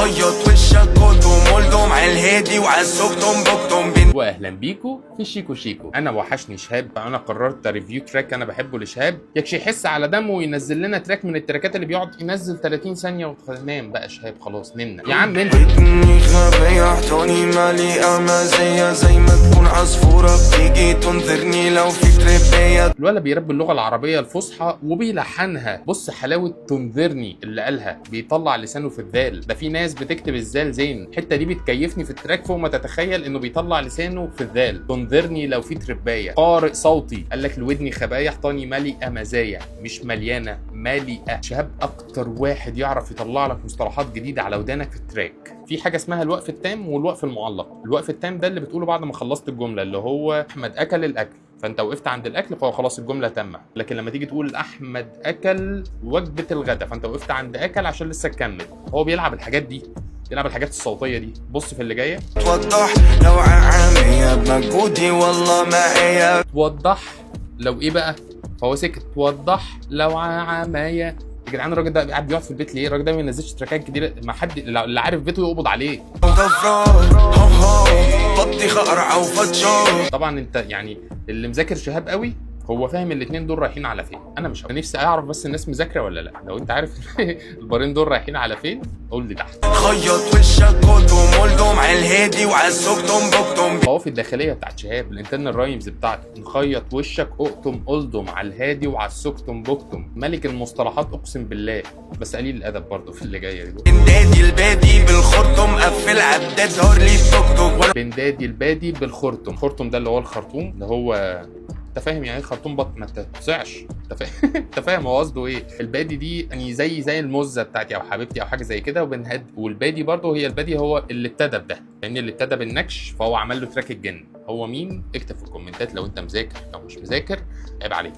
خيط وشك كوتوم ولدوم على الهادي وعالسوقتم بكتم. واهلا بيكو في شيكو شيكو. انا وحشني شهاب، انا قررت ريفيو تراك انا بحبه لشهاب، يكش يحس على دمه وينزل لنا تراك من التراكات اللي بيقعد ينزل 30 ثانيه ونام بقى. شهاب خلاص نمنا يا عم انت. ودني غبية احتوني مالي مزية زي ما تكون عصفورة بتيجي تنذرني لو في تربية. الولد بيربي اللغه العربيه الفصحى وبيلحنها. بص حلاوه تنذرني اللي قالها، بيطلع لسانه في الذال. ده في ناس بتكتب الزال زين، الحته دي بتكيفني في التراك فوق ما تتخيل، انه بيطلع لسانه في الذال. تنذرني لو في تربايه. قارئ صوتي قال لك لودني خبايا احطاني مالئه مزايا، مش مليانه مالئه. شهاب اكتر واحد يعرف يطلع لك مصطلحات جديده على ودانك في التراك. في حاجه اسمها الوقف التام والوقف المعلق. الوقف التام ده اللي بتقوله بعد ما خلصت الجمله، اللي هو احمد اكل الاكل، فانت وقفت عند الاكل فهو خلاص الجمله تامه. لكن لما تيجي تقول احمد اكل وجبه الغداء، فانت وقفت عند اكل عشان لسه تكمل. هو بيلعب الحاجات دي، بيلعب الحاجات الصوتيه دي. بص في اللي جايه، توضح لو عامية بمجهودي والله معايا. توضح لو ايه بقى، فهو سكت. توضح لو عمايه. يا جدعان الراجل ده قاعد بيقعد في البيت ليه؟ الراجل ده ما بينزلش تراكات كتير، ما حد اللي عارف بيته يقبض عليه. بطيخ اقرع وفتشو. طبعا انت يعني اللي مذاكر شهاب قوي هو فاهم الاثنين دول رايحين على فين. انا مش نفسي اعرف بس الناس مذاكره ولا لا. لو انت عارف البارين دول رايحين على فين قول لي تحت. خيط وشك كوتوم ولدوم على الهادي وعالسوقتم بكتم. القوافي الداخليه بتاعت شهاب، الانترنال رايمز بتاعته، نخيط وشك اقطم قلدم على الهادي وعالسوقتم بكتم. ملك المصطلحات اقسم بالله، بس قليل الادب برضه في اللي جايه دي. بندادي البادي بالخرطم قفل عداد ظهر لي التوك توك. بندادي البادي بالخرطم. الخرطم ده اللي هو الخرطوم، اللي هو انت فاهم يعني ايه خرطوم بطن؟ ما تتصعش. انت فاهم انت فاهم هو قصده ايه. البادي دي يعني زي المزه بتاعتي او حبيبتي او حاجه زي كده. والبادي برضه هي البادي هو اللي ابتدى بده، لان اللي ابتدى بالنكش فهو عمل له تراك الجن. هو مين؟ اكتب في الكومنتات لو انت مذاكر. لو مش مذاكر عيب عليك.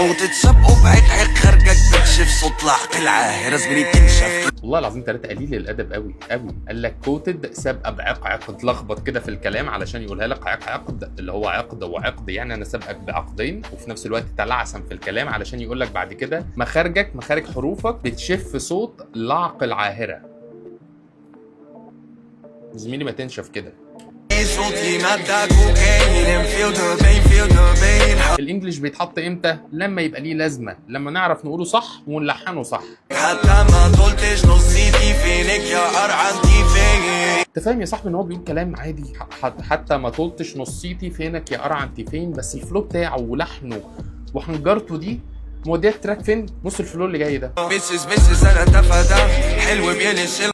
وتتسابقوا بعيد خارجك بتشف صوت لعق العاهره زميلي تنشف. والله العظيم ثلاثة قليل الادب قوي قوي. قال لك كوتد سابقه بعق عقد، لخبط كده في الكلام علشان يقولها لك عقد اللي هو عقد وعقد، يعني انا سابقك بعقدين. وفي نفس الوقت تلعثم في الكلام علشان يقول لك بعد كده مخارج حروفك بتشف صوت لعق العاهره. زميلي ما تنشف كده. صوتي مادة كوكايين انفيلد بين. الانجليش بيتحط امتى؟ لما يبقى ليه لازمه، لما نعرف نقوله صح ونلحنه صح. حتى ما طولتش نصيتي فينك يا قرعتي فين. انت فاهم يا صاحبي ان هو بيقول كلام عادي، حتى ما طولتش نصيتي فينك يا قرع انت فين، بس الفلو بتاعه ولحنه وحنجرته دي موديه التراك فين؟ نص الفلو اللي جاي ده. بس انا تفادى حلو بيلش